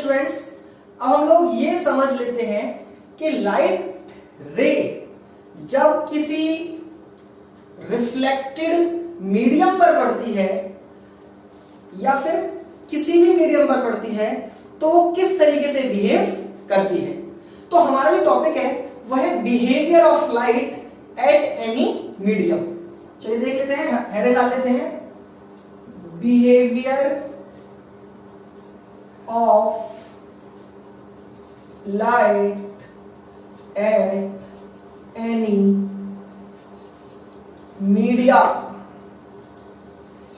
Students, अब हम लोग ये समझ लेते हैं कि लाइट रे जब किसी रिफ्लेक्टेड मीडियम पर पड़ती है या फिर किसी भी मीडियम पर पड़ती है तो वो किस तरीके से बिहेव करती है। तो हमारा जो टॉपिक है वह है behaviour of light at any medium. चलिए देख लेते हैं, हेडर डाल लेते हैं, behaviour of light at any media.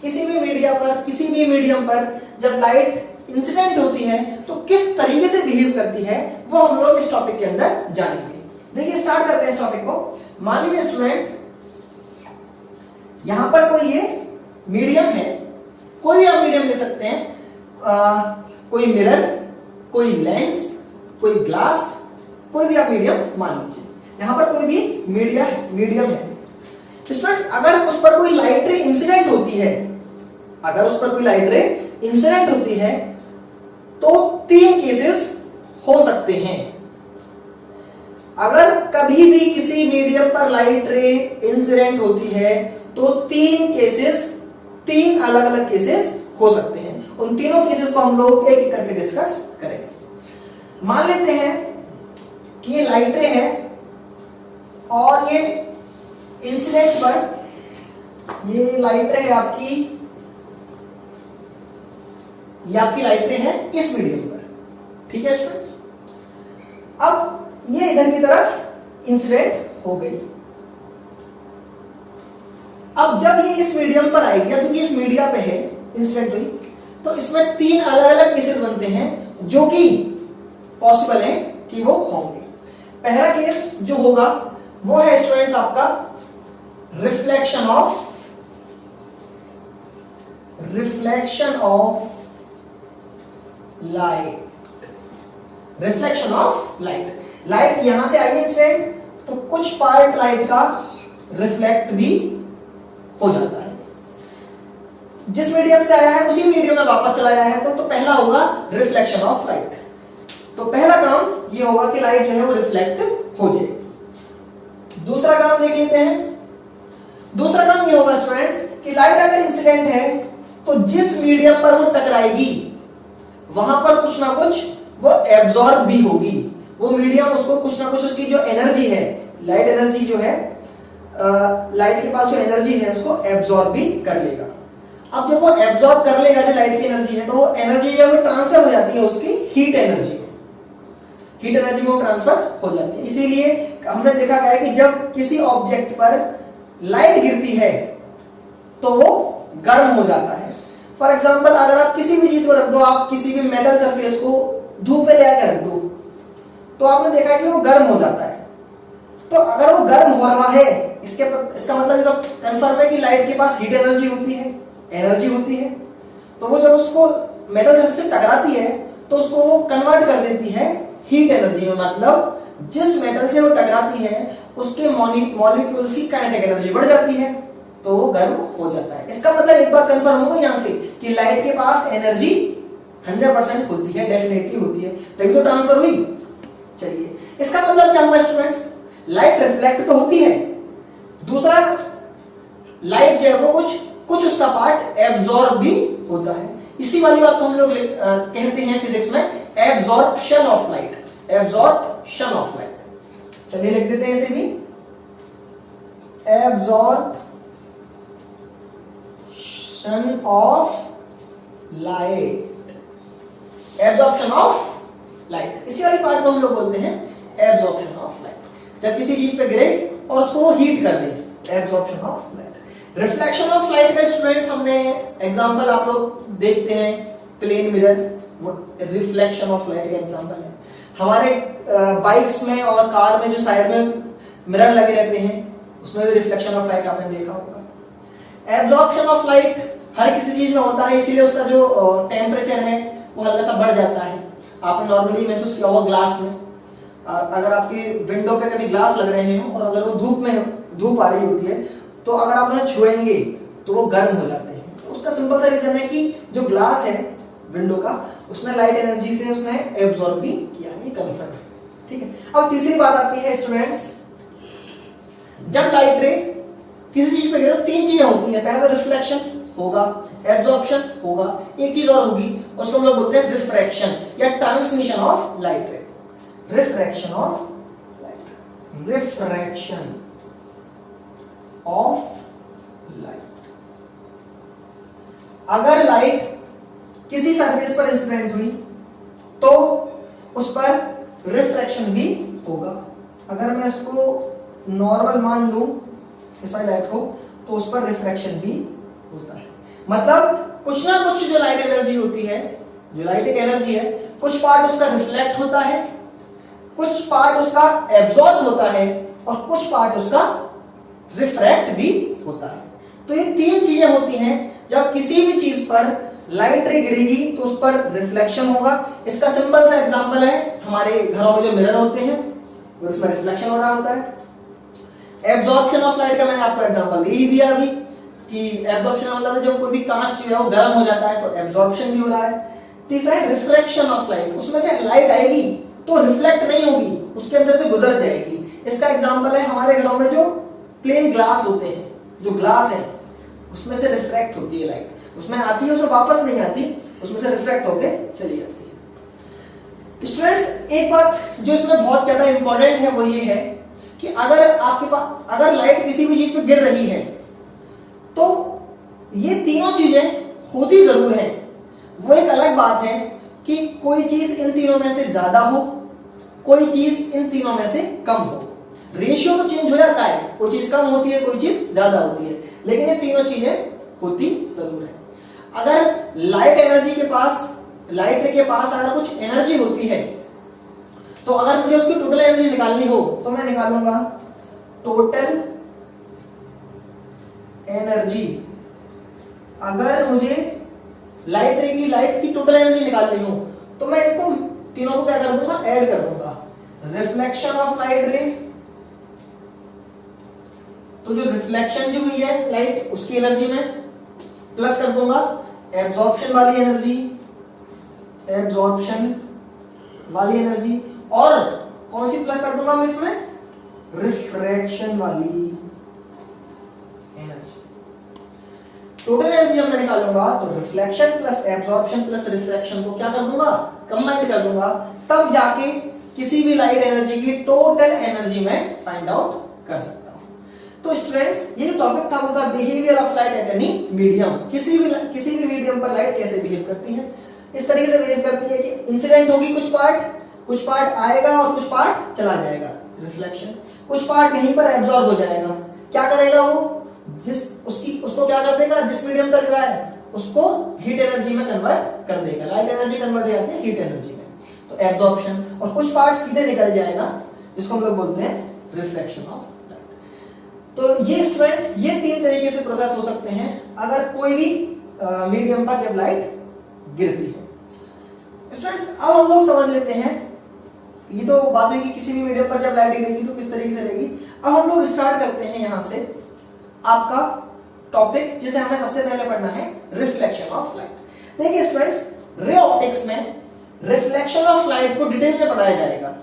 किसी भी मीडिया पर, किसी भी मीडियम पर जब लाइट इंसिडेंट होती है तो किस तरीके से बिहेव करती है वो हम लोग इस टॉपिक के अंदर जानेंगे। देखिए स्टार्ट करते हैं इस टॉपिक को। मान लीजिए स्टूडेंट, यहां पर कोई ये मीडियम है, कोई भी आप मीडियम ले सकते हैं, कोई मिरर, कोई लेंस, कोई ग्लास, कोई भी आप मीडियम मान लीजिए। यहां पर कोई भी मीडियम है। स्टूडेंट्स, अगर उस पर कोई लाइट रे इंसिडेंट होती है, अगर उस पर कोई लाइट रे इंसिडेंट होती है तो तीन केसेस हो सकते हैं। अगर कभी भी किसी मीडियम पर लाइट रे इंसिडेंट होती है तो तीन अलग अलग केसेस हो सकते हैं। उन तीनों केसेस को हम लोग एक एक करके डिस्कस करेंगे। मान लेते हैं कि ये लाइट रे है और ये इंसिडेंट पर, ये लाइट रे है आपकी, ये आपकी लाइट रे है इस मीडियम पर, ठीक है स्टूडेंट्स। अब ये इधर की तरफ इंसिडेंट हो गई। अब जब ये इस मीडियम पर आएगी, या तो ये इस मीडिया पे है, इंसिडेंट हुई, तो इसमें तीन अलग अलग केसेस बनते हैं जो कि पॉसिबल है कि वो होंगे। पहला केस जो होगा वो है स्टूडेंट्स आपका reflection of light. Reflection of light, light यहां से आई इंसिडेंट तो कुछ पार्ट लाइट का रिफ्लेक्ट भी हो जाता है। जिस मीडियम से आया है उसी मीडियम में वापस चला गया है तो पहला होगा रिफ्लेक्शन ऑफ लाइट। तो पहला काम ये होगा कि लाइट जो है वो रिफ्लेक्ट हो जाए। दूसरा काम देख लेते हैं। दूसरा काम ये होगा स्टूडेंट्स कि लाइट अगर इंसिडेंट है तो जिस मीडियम पर वो टकराएगी वहां पर कुछ ना कुछ वो एब्जॉर्ब भी होगी। वो मीडियम उसको कुछ ना कुछ, उसकी जो एनर्जी है, लाइट एनर्जी जो है, लाइट के पास जो एनर्जी है उसको एब्जॉर्ब भी कर लेगा। अब जब वो एब्जॉर्ब कर लेगा जो लाइट की एनर्जी है तो वो एनर्जी जो है ट्रांसफर हो जाती है उसकी हीट एनर्जी में वो ट्रांसफर हो जाती है। इसीलिए हमने देखा गया है कि जब किसी ऑब्जेक्ट पर लाइट गिरती है तो वो गर्म हो जाता है। फॉर एग्जाम्पल, अगर आप किसी भी चीज को रख दो, आप किसी भी मेटल सरफेस को धूप में ले आकर रख दो तो आपने देखा कि वो गर्म हो जाता है। तो अगर वो गर्म हो रहा है, इसका मतलब तो कंफर्म है कि लाइट के पास हीट एनर्जी होती है, तो वो जब उसको मेटल सरफेस से टकराती है तो उसको वो कन्वर्ट कर देती है हीट एनर्जी में। मतलब जिस मेटल से वो टकराती है उसके मॉलिक्यूल्स की काइनेटिक एनर्जी बढ़ जाती है तो वो गर्म हो जाता है। इसका मतलब एक बात कंफर्म होगा यहां से कि लाइट के पास एनर्जी 100% होती है, डेफिनेटली होती है, तभी तो ट्रांसफर हुई। चलिए, इसका मतलब क्या हुआ स्टूडेंट्स, लाइट रिफ्लेक्ट तो होती है, दूसरा लाइट जो है वो कुछ उसका पार्ट एब्जॉर्ब भी होता है। इसी वाली बात को हम लोग कहते हैं फिजिक्स में एब्जॉर्प्शन ऑफ लाइट। चलिए लिख देते हैं इसे भी, एब्जॉर्प्शन ऑफ लाइट। इसी वाली पार्ट को हम लोग बोलते हैं एब्जॉर्प्शन ऑफ लाइट। जब किसी चीज पे गिरे और उसको हीट कर दे, absorption of light. Reflection of light का स्टूडेंट्स हमने एग्जांपल आप लोग देखते हैं, प्लेन मिरर, वो रिफ्लेक्शन ऑफ लाइट का एग्जांपल है। हमारे बाइक्स में और कार में जो साइड में मिरर लगे रहते हैं उसमें भी रिफ्लेक्शन ऑफ लाइट आपने देखा होगा। एब्जॉर्प्शन ऑफ लाइट हर किसी चीज में होता है, इसीलिए उसका जो टेम्परेचर है वो हल्का सा बढ़ जाता है। आपने नॉर्मली महसूस किया होगा ग्लास में, अगर आपकी विंडो पे कभी ग्लास लग रहे हो और अगर वो धूप आ रही होती है तो अगर आप उन्हें छुएंगे तो वो गर्म हो जाते हैं। तो उसका सिंपल सा रीजन है कि जो ग्लास है विंडो का उसने लाइट एनर्जी से उसने एब्जॉर्ब भी किया, ये कंफर्म है। ठीक है, अब तीसरी बात आती है स्टूडेंट्स, जब लाइट रे किसी चीज पे गिरे तो तीन चीजें होती हैं, पहला रिफ्लेक्शन होगा, एब्जॉर्प्शन होगा, एक चीज और होगी, उसको हम लोग बोलते हैं रिफ्रैक्शन या ट्रांसमिशन ऑफ लाइट रे। Refraction of light, refraction of light. अगर लाइट किसी सरफेस पर इंसिडेंट हुई तो उस पर रिफ्रैक्शन भी होगा। अगर मैं इसको नॉर्मल मान लूं ऐसा लाइट को, तो उस पर रिफ्रैक्शन भी होता है। मतलब कुछ ना कुछ जो लाइट एनर्जी होती है, जो लाइट एक एनर्जी है, कुछ पार्ट उसका रिफ्लेक्ट होता है, कुछ पार्ट उसका एब्जॉर्ब होता है और कुछ पार्ट उसका रिफ्रैक्ट भी होता है। तो ये तीन चीजें होती हैं, जब किसी भी चीज पर लाइट रे गिरेगी तो उस पर रिफ्लेक्शन होगा। इसका सिंपल सा एग्जांपल है, हमारे घरों में जो मिरर होते हैं उसमें रिफ्लेक्शन हो रहा होता है। एब्जॉर्प्शन ऑफ लाइट का मैंने आपको एग्जांपल दे ही दिया अभी कि एब्जॉर्प्शन मतलब जब कोई भी कांच जो है वो गर्म हो जाता है तो एब्जॉर्प्शन भी हो रहा है। तीसरा है रिफ्रैक्शन ऑफ लाइट, उसमें से लाइट आएगी तो रिफ्लेक्ट नहीं होगी, उसके अंदर से गुजर जाएगी। इसका एग्जांपल है हमारे घरों में जो प्लेन ग्लास होते हैं, जो ग्लास है उसमें से रिफ्रैक्ट होती है लाइट, उसमें आती है उसमें वापस नहीं आती, उसमें से रिफ्लेक्ट होके चली जाती है। स्टूडेंट्स एक बात जो इसमें बहुत ज्यादा इंपॉर्टेंट है वो ये है कि अगर आपके पास अगर लाइट किसी भी चीज पे गिर रही है तो ये तीनों चीजें होती जरूर है। वो एक अलग बात है कि कोई चीज इन तीनों में से ज्यादा हो, कोई चीज इन तीनों में से कम हो। रेशियो तो चेंज हो जाता है, कोई चीज कम होती है, कोई चीज ज्यादा होती है, लेकिन ये तीनों चीजें होती जरूर है। अगर लाइट एनर्जी के पास, लाइट के पास अगर कुछ एनर्जी होती है तो अगर मुझे उसकी टोटल एनर्जी निकालनी हो तो मैं निकालूंगा टोटल एनर्जी। अगर मुझे लाइट की टोटल एनर्जी निकालनी हो तो मैं इनको तीनों को क्या कर दूंगा, ऐड कर दूंगा। रिफ्लेक्शन ऑफ लाइट रे, तो जो रिफ्लेक्शन जो हुई है लाइट उसकी एनर्जी में प्लस कर दूंगा एब्जॉर्प्शन वाली एनर्जी, एब्जॉर्प्शन वाली एनर्जी, और कौन सी प्लस कर दूंगा मैं इसमें, रिफ्रैक्शन वाली एनर्जी। टोटल एनर्जी जब मैं निकालूंगा तो reflection plus absorption plus refraction को क्या कर दूंगा, कंबाइन कर दूंगा, तब जाके किसी भी लाइट एनर्जी की टोटल एनर्जी में फाइंड आउट कर सकता हूं। तो स्टूडेंट्स ये जो टॉपिक था वो था behaviour of light at any medium. किसी भी मीडियम पर लाइट कैसे बिहेव करती है। इस तरीके से बिहेव करती है कि इंसिडेंट होगी कुछ पार्ट आएगा और कुछ पार्ट चला जाएगा, रिफ्लेक्शन। कुछ पार्ट यहीं पर एब्जॉर्ब हो जाएगा, क्या करेगा वो, उसको क्या कर देगा, जिस मीडियम पर रहा है उसको हीट एनर्जी में कन्वर्ट कर देगा। लाइट एनर्जी कन्वर्ट हो जाती है हीट एनर्जी में, तो एब्जॉर्प्शन। और कुछ पार्ट सीधे निकल जाएगा जिसको हम लोग बोलते हैं रिफ्लेक्शन ऑफ लाइट। तो ये स्टूडेंट्स ये तीन तरीके से प्रोसेस हो सकते हैं अगर कोई भी मीडियम पर जब लाइट गिरती है। स्टूडेंट्स अब हम लोग समझ लेते हैं, ये तो बात हुई कि किसी भी मीडियम पर जब लाइट गिरेगी तो किस तरीके से रहेगी। अब हम लोग स्टार्ट करते हैं यहां से आपका टॉपिक जिसे हमें सबसे पहले पढ़ना है, रिफ्लेक्शन ऑफ लाइट। देखिए स्टूडेंट्स, रे ऑप्टिक्स में रिफ्लेक्शन ऑफ लाइट को डिटेल में पढ़ाया जाएगा।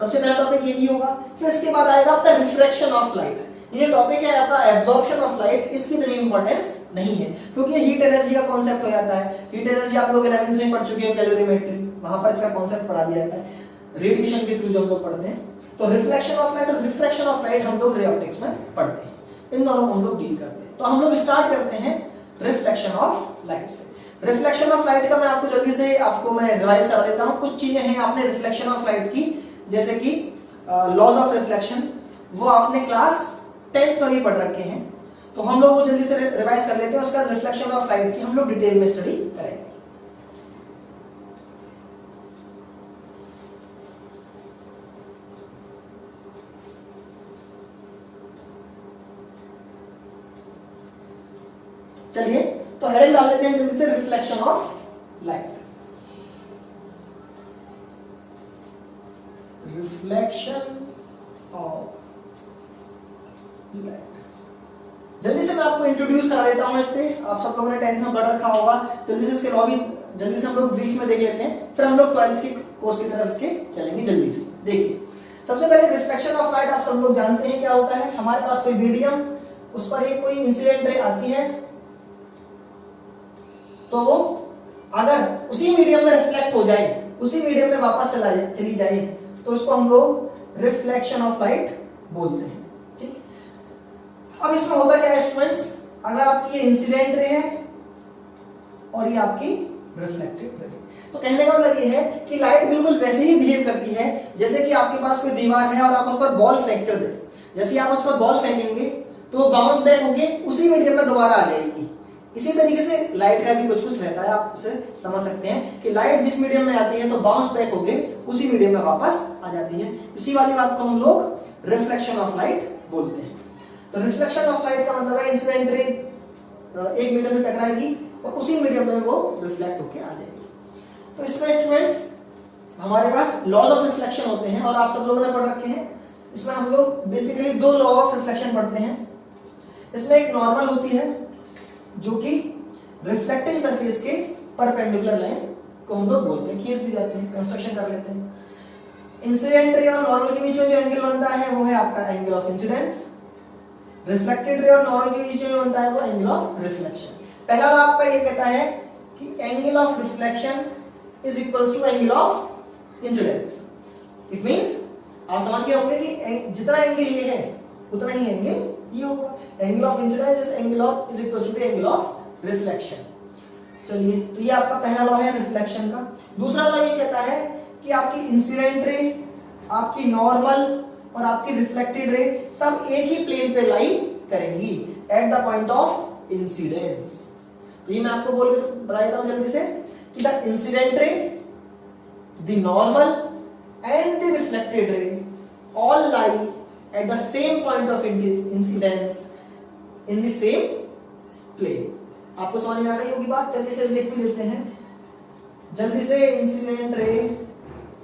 सबसे पहला टॉपिक यही होगा, फिर इसके बाद आएगा आपका रिफ्रैक्शन ऑफ लाइट। ये टॉपिक है आपका एब्जॉर्प्शन ऑफ लाइट, इसकी इतनी इंपॉर्टेंस नहीं है क्योंकि हीट एनर्जी का कॉन्सेप्ट हो जाता है। हीट एनर्जी आप लोग 11th में पढ़ चुके हो, कैलोरीमेट्री, वहां पर इसका कॉन्सेप्ट पढ़ा दिया जाता है रेडिएशन के थ्रू जो हम लोग पढ़ते हैं। तो रिफ्लेक्शन ऑफ लाइट और रिफ्रैक्शन ऑफ लाइट हम लोग रे ऑप्टिक्स में पढ़ते हैं, इन दोनों को हम लोग डील करते हैं। तो हम लोग स्टार्ट करते हैं रिफ्लेक्शन ऑफ लाइट से। रिफ्लेक्शन ऑफ लाइट का मैं आपको जल्दी से मैं रिवाइज कर देता हूं। कुछ चीजें हैं आपने रिफ्लेक्शन ऑफ लाइट की, जैसे कि लॉज ऑफ रिफ्लेक्शन, वो आपने क्लास 10th में भी पढ़ रखे हैं, तो हम लोग वो जल्दी से रिवाइज कर लेते हैं। उसका रिफ्लेक्शन ऑफ लाइट की हम लोग डिटेल में स्टडी करेंगे। चलिए तो हेडिंग डाल देते हैं जल्दी से, reflection of light. Reflection of light, जल्दी से मैं आपको इंट्रोड्यूस करा देता हूं इससे। आप सब लोगों ने 10th में पढ़ रखा होगा, जल्दी से इसके जल्दी से हम लोग ब्रीफ में देख लेते हैं, फिर हम लोग 12th के कोर्स की तरफ इसके चलेंगे जल्दी से। देखिए सबसे पहले रिफ्लेक्शन ऑफ लाइट आप सब लोग जानते हैं क्या होता है। हमारे पास कोई मीडियम, उस पर एक कोई इंसिडेंट रे आती है, तो वो अगर उसी मीडियम में रिफ्लेक्ट हो जाए, उसी मीडियम में वापस चली जाए, तो उसको हम लोग रिफ्लेक्शन ऑफ लाइट बोलते हैं। ठीक, अब इसमें होता क्या है स्टूडेंट्स, अगर आपकी ये इंसिडेंट रे है और ये आपकी रिफ्लेक्टेड रे, तो कहने का मतलब ये है कि लाइट बिल्कुल वैसे ही बिहेव करती है जैसे कि आपके पास कोई दीवार है और आप उस पर बॉल फेंक कर दे। जैसे आप उस पर बॉल फेंकेंगे तो वो बाउंस बैक होके उसी मीडियम में दोबारा आ जाएगी। इसी तरीके से लाइट का भी कुछ कुछ रहता है, आप इसे समझ सकते हैं कि लाइट जिस मीडियम में आती है तो बाउंस बैक होके उसी मीडियम में वापस आ जाती है। इसी वाली बात को हम लोग रिफ्लेक्शन ऑफ लाइट बोलते हैं। तो रिफ्लेक्शन ऑफ लाइट का मतलब है इंसिडेंट रे एक मीडियम में टकराएगी और उसी मीडियम में वो रिफ्लेक्ट होके आ जाएगी। तो इसमें स्टूडेंट्स हमारे पास लॉज ऑफ रिफ्लेक्शन होते हैं और आप सब लोगों ने पढ़ रखे हैं। इसमें हम लोग बेसिकली दो लॉ ऑफ रिफ्लेक्शन पढ़ते हैं। इसमें एक नॉर्मल होती है जो कि रिफ्लेक्टिंग सरफेस के परपेंडिकुलर लाइन को हम लोग बोलते हैं, खींच दी जाती है, कंस्ट्रक्शन कर लेते हैं। इंसिडेंट रे और नॉर्मल के बीच में जो एंगल बनता है वो है आपका angle of incidence. Reflected ray और नॉर्मल के बीच में बनता है वो एंगल ऑफ रिफ्लेक्शन। पहला लॉ आपका ये कहता है कि angle of reflection is equals to angle of incidence. It means आप समझ गए होंगे कि जितना एंगल ये है उतना ही एंगल ये होगा। Angle of incidence is equals to angle of reflection. चलिए, तो ये आपका पहला लॉ है रिफ्लेक्शन का। दूसरा लॉ ये कहता है कि आपकी इंसिडेंट रे, आपकी नॉर्मल और आपकी रिफ्लेक्टेड रे सब एक ही प्लेन पे लाई करेंगी at the point of incidence. तो ये मैं आपको बोल के बता देता हूं जल्दी से कि the incident ray, the normal and the reflected ray all lie at the same point of incidence in the same plane. आपको समझ में आ गई होगी बात। चलिए इसे लिख भी लेते हैं जल्दी से। Incident ray,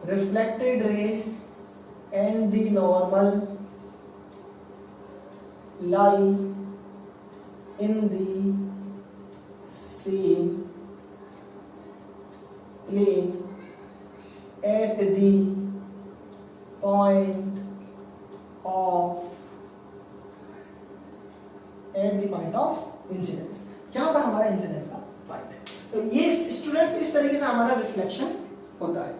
reflected ray and the normal lie in the same plane at the point of incidence, जहां पर हमारा इंसिडेंस का पॉइंट है। तो ये स्टूडेंट्स इस तरीके से हमारा रिफ्लेक्शन होता है।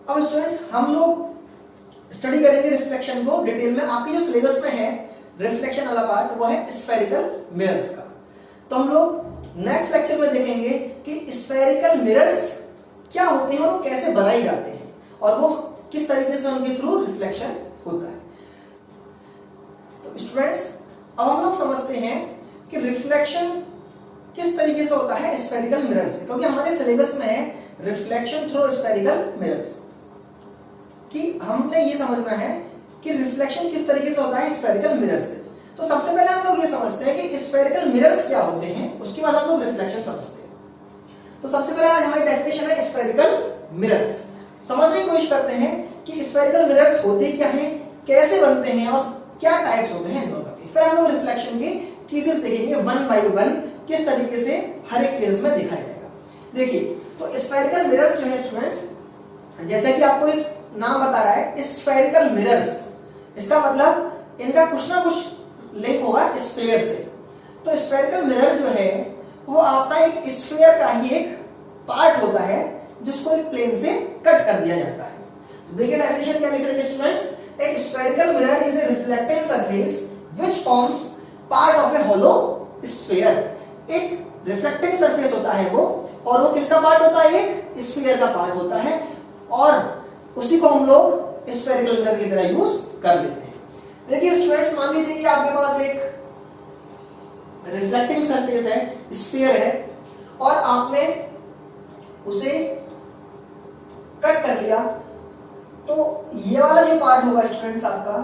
अब स्टूडेंट्स हम लोग स्टडी करेंगे रिफ्लेक्शन को डिटेल में। आपके जो सिलेबस में है रिफ्लेक्शन वाला पार्ट वो है स्फेरिकल मिरर्स का। तो हम लोग नेक्स्ट लेक्चर में देखेंगे कि स्फेरिकल मिरर्स क्या होते हैं और वो कैसे बनाए जाते हैं और वो किस तरीके से उनके थ्रू रिफ्लेक्शन होता है। तो स्टूडेंट्स अब हम लोग समझते हैं कि रिफ्लेक्शन किस तरीके से होता है स्फेरिकल मिरर से, क्योंकि हमारे सिलेबस में है रिफ्लेक्शन थ्रू स्फेरिकल मिरर्स कि हमने ये समझना है कि रिफ्लेक्शन किस तरीके से होता है स्फेरिकल मिरर से। तो सबसे पहले हम लोग ये समझते हैं कि स्फेरिकल मिरर्स क्या होते हैं, उसके बाद हम लोग रिफ्लेक्शन समझते हैं। तो सबसे पहले आज हमारी डेफिनेशन है स्फेरिकल मिरर्स। समझने की कोशिश करते हैं कि स्फेरिकल मिरर्स होते क्या हैं, कैसे बनते हैं और क्या टाइप्स होते हैं इन दोनों के। फिर हम लोग रिफ्लेक्शन के केसेस देखेंगे वन बाय वन किस तरीके से हर एक केस में दिखाया जाएगा। देखिए, तो स्फेरिकल मिरर्स जो है स्टूडेंट्स, जैसे कि आपको एक नाम बता रहा है स्फेरिकल मिरर्स, इसका मतलब इनका कुछ ना कुछ लिंक होगा स्फीयर से। तो स्फेरिकल मिरर जो है वो आपका एक स्फीयर का ही एक पार्ट होता है जिसको एक प्लेन से कट कर दिया जाता है। तो देखिए डेफिनेशन क्या लिख रहे हैं students, a spherical mirror is a reflecting surface which forms part of a hollow sphere. एक रिफ्लेक्टिंग सरफेस होता है वो, और वो किसका पार्ट होता है, एक स्फीयर का पार्ट होता है, और उसी को हम लोग स्फेरिकल मिरर की तरह यूज कर लेते हैं। देखिए स्टूडेंट्स, मान लीजिए कि आपके पास एक रिफ्लेक्टिंग सरफेस है, स्फीयर है, और आपने उसे कट कर लिया। तो ये वाला जो पार्ट होगा स्टूडेंट्स आपका,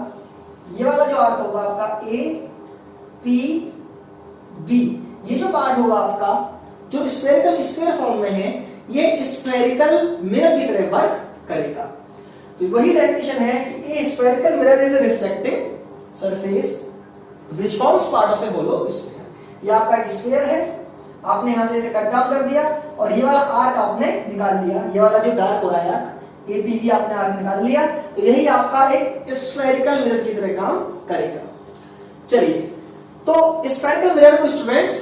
ये वाला जो आर्क होगा आपका ए पी बी, ये जो पार्ट होगा आपका जो स्फेरिकल स्फीयर फॉर्म में है, ये स्फेरिकल मिरर की तरह वर्क करेगा। तो वही डेफिनेशन है कि a spherical mirror is a reflecting surface which forms part of a hollow sphere. ये आपका एक स्फीयर है आपने यहाँ से इसे कट डाउन कर दिया और ये वाला आर्क आपने निकाल लिया, ये वाला जो डार्क हो रहा है आर्क एपीबी आपने आर्क निकाल लिया, तो यही आपका एक स्फेरिकल मिरर की तरह काम करेगा। चलिए, तो स्फेरिकल मिरर को स्टूडेंट्स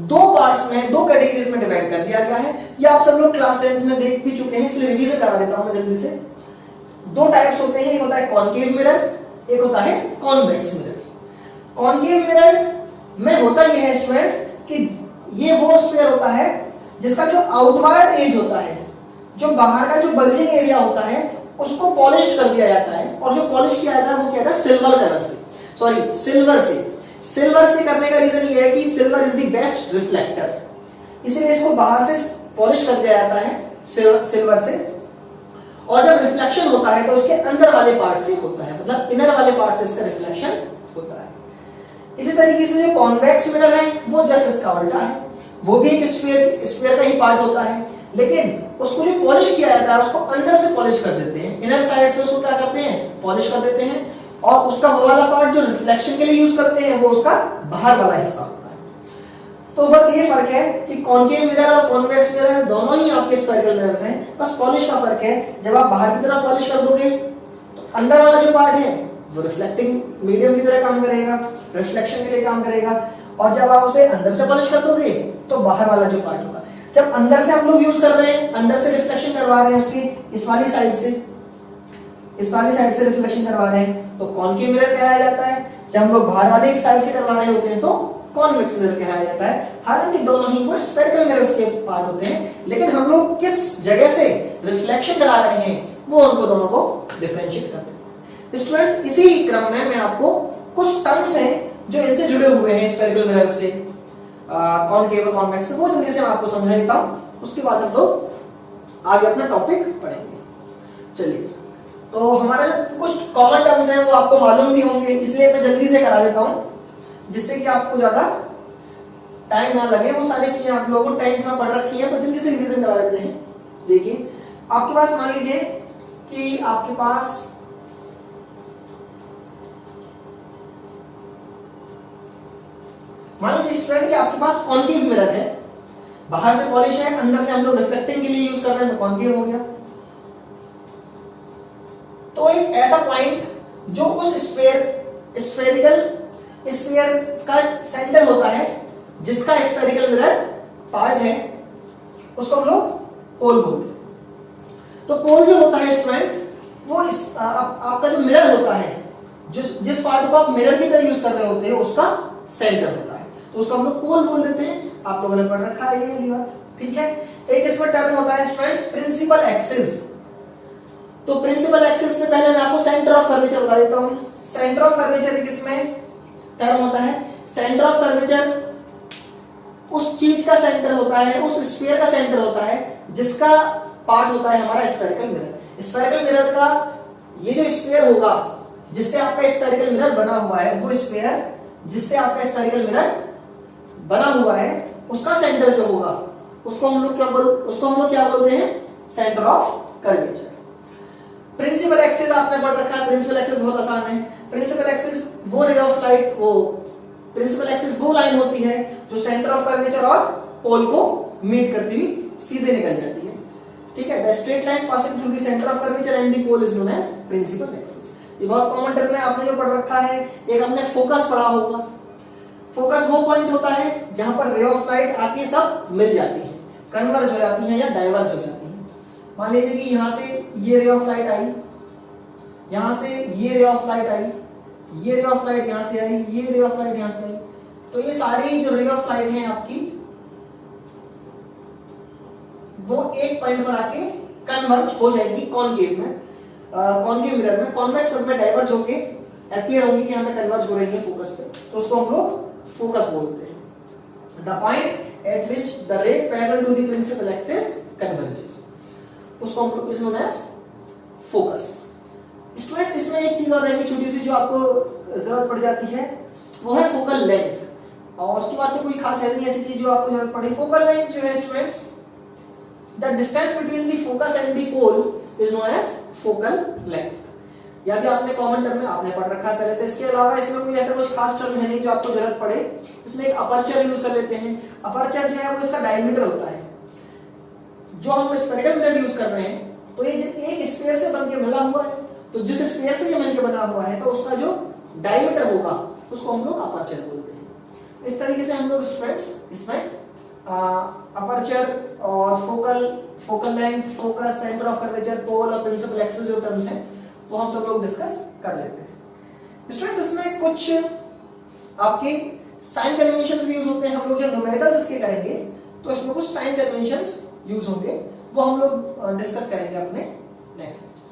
दो पार्ट्स में, दो कैटेगरीज में डिवाइड कर दिया गया है। ये आप सब लोग क्लास 10th में देख भी चुके हैं, इसलिए रिवीजन करा देता हूं मैं जल्दी से। दो टाइप्स होते हैं, एक होता है कॉनकेव मिरर, एक होता है कॉन्वेक्स मिरर। कॉनकेव मिरर में होता यह है स्टूडेंट्स कि ये वो स्फीयर होता है जिसका जो आउटवर्ड एज होता है, जो बाहर का जो बल्जिंग एरिया होता है, उसको पॉलिश कर दिया जाता है, और जो पॉलिश किया जाता है वो क्या था, सिल्वर कलर से, सॉरी सिल्वर से। सिल्वर से करने का रीजन ये है कि silver is the best reflector, इसलिए इसको बाहर से पॉलिश कर दिया जाता है सिल्वर से, और जब रिफ्लेक्शन होता है तो उसके अंदर वाले पार्ट से होता है, मतलब इनर वाले पार्ट से इसका रिफ्लेक्शन होता है। इसी तरीके से जो कॉन्वेक्स मिरर है वो जस्ट इसका उल्टा है, वो भी एक स्फीयर का ही पार्ट होता है, लेकिन उसको जो पॉलिश किया जाता है उसको अंदर से पॉलिश कर देते हैं, इनर साइड से उसको क्या करते हैं, पॉलिश कर देते हैं, और उसका वो वाला पार्ट जो रिफ्लेक्शन के लिए यूज करते हैं वो उसका बाहर वाला हिस्सा होता है। तो बस ये फर्क है कि कॉनकेव मिरर और कॉन्वेक्स मिरर दोनों ही आपके स्फेरिकल मिरर्स हैं, बस पॉलिश का फर्क है। जब आप बाहर की तरफ पॉलिश कर दोगे तो अंदर वाला जो पार्ट है वो रिफ्लेक्टिंग मीडियम की तरह काम करेगा, रिफ्लेक्शन के लिए काम करेगा, और जब आप उसे अंदर से पॉलिश कर दोगे तो बाहर वाला जो पार्ट होगा, जब अंदर से हम लोग यूज कर रहे हैं, अंदर से रिफ्लेक्शन करवा रहे हैं उसकी इस वाली साइड से, इस वाली साइड से रिफ्लेक्शन करवा रहे हैं तो कॉनकेव मिरर कहलाया जाता है। जब हम लोग बाहर वाले साइड से करवा रहे होते हैं तो कॉन्वेक्स मिरर कहलाया जाता है। हालांकि दोनों ही वो स्फेरिकल मिरर्स के पार्ट होते हैं, लेकिन हम लोग किस जगह से रिफ्लेक्शन करा रहे हैं वो उनको दोनों को डिफरेंशिएट करते हैं। स्टूडेंट्स, इसी क्रम में मैं आपको कुछ टर्म्स हैं जो इनसे जुड़े हुए हैं स्फेरिकल मिरर से, कॉनकेव और कॉन्वेक्स से, वो जल्दी से मैं आपको समझा देता हूं, उसके बाद हम लोग आगे अपना टॉपिक पढ़ेंगे। चलिए, तो हमारे कुछ कॉमन टर्म्स हैं वो आपको मालूम भी होंगे, इसलिए मैं जल्दी से करा देता हूं जिससे कि आपको ज्यादा टाइम ना लगे। वो सारी चीजें आप लोगों को 10th में पढ़ रखी हैं, तो जल्दी से रिवीजन करा देते हैं। देखिए, आपके पास मान लीजिए कि आपके पास मान लीजिए स्टूडेंट कि आपके पास कॉनकेव मिरर है, बाहर से पॉलिश है, अंदर से हम लोग रिफ्लेक्टिंग के लिए यूज कर रहे हैं तो कॉनकेव हो गया। तो एक ऐसा पॉइंट जो उस स्फेरिकल स्फीयर का सेंटर होता है, जिसका स्फेरिकल मिरर पार्ट है, उसको हम लोग पोल बोलते हैं। तो पोल जो होता है स्टूडेंट्स, वो आपका जो मिरर होता है, जिस पार्ट को आप मिरर की तरह यूज कर रहे होते हैं, उसका सेंटर होता है, तो उसको हम लोग पोल बोल देते हैं। आप लोगों ने पढ़ रखा है ये बात, ठीक है। एक इसमें टर्म होता है स्टूडेंट्स प्रिंसिपल एक्सिस। तो प्रिंसिपल एक्सिस से पहले मैं आपको सेंटर ऑफ कर्वेचर बता देता हूं। सेंटर ऑफ कर्वेचर एक इसमें टर्म होता है। सेंटर ऑफ कर्वेचर उस चीज का सेंटर होता है, उस स्फीयर का सेंटर होता है जिसका पार्ट होता है हमारा स्फेरिकल मिरर। स्फेरिकल मिरर का ये जो स्फीयर होगा जिससे आपका स्फेरिकल मिरर बना हुआ है, वो स्फीयर जिससे आपका स्फेरिकल मिरर बना हुआ है, उसका सेंटर जो होगा उसको हम लोग क्या बोलते हैं, centre of curvature. Principal axis आपने पढ़ रखा है। प्रिंसिपल एक्सिस बहुत आसान है। प्रिंसिपल एक्सिस वो ray of light, principal axis वो लाइन होती है जो सेंटर ऑफ कर्वेचर और पोल को मीट करती हुई सीधे निकल जाती है, ठीक है। The straight line passing through the centre of curvature and the pole is known as principal axis. ये बहुत कॉमन टर्म है, आपने जो पढ़ रखा है। एक हमने फोकस पढ़ा होगा। फोकस वो पॉइंट होता है जहां पर रे ऑफ लाइट आके सब मिल जाती है, कन्वर्ज हो जाती है या डाइवर्ज हो जाती है। मान लीजिए कि यहां से ये रे ऑफ लाइट आई, यहां से ये रे ऑफ लाइट आई, ये रे ऑफ लाइट यहां से आई, ये रे ऑफ लाइट यहां से आई, तो ये सारी जो रे ऑफ लाइट है आपकी, वो एक पॉइंट पर आके कन्वर्ज हो जाएगी कॉनकेव में, कॉनकेव मिरर में। कॉन्वेक्स में डाइवर्ज होके अपीयर होंगी कि हमें कन्वर्ज हो रही है फोकस पे, तो उसको हम लोग फोकस बोलते हैं। The point at which the ray parallel to the principal axis converges, उसको हम लोग is known as focus. Students, इसमें एक चीज और रहेगी छोटी सी जो आपको जरूरत पड़ जाती है, वो है फोकल लेंथ। और उसके बाद तो कोई खास ऐसी चीज जो आपको जरूरत पड़े। फोकल लेंथ जो है students, the distance between the focus and the pole is known as focal length. या भी आपने कॉमन टर्म में आपने पढ़ रखा है पहले से। इसके अलावा इसमें कोई ऐसा कुछ खास टर्म है नहीं जो आपको जरूरत पड़े। इसमें एक अपर्चर यूज कर लेते हैं। अपर्चर जो है वो इसका डायमीटर होता है। जो हम स्फेरिकल मिरर यूज कर रहे हैं तो ये एक स्फीयर से बनके मिला हुआ है, तो जिस स्फीयर से ये मिलके बना हुआ है तो उसका जो डायमीटर होगा उसको हम लोग अपर्चर बोलते हैं। इस तरीके से हम लोग स्टूडेंट्स इसमें अपर्चर और focal length, focus, centre of curvature, pole और प्रिंसिपल एक्सिस जो टर्म्स हैं वो हम सब लोग डिस्कस कर लेते हैं। स्टूडेंट्स इसमें कुछ आपके साइन कन्वेंशंस भी यूज होते हैं। हम लोग जब न्यूमेरिकल्स इसके करेंगे तो इसमें कुछ साइन कन्वेंशंस यूज होंगे, वो हम लोग डिस्कस करेंगे अपने नेक्स्ट लेक्चर।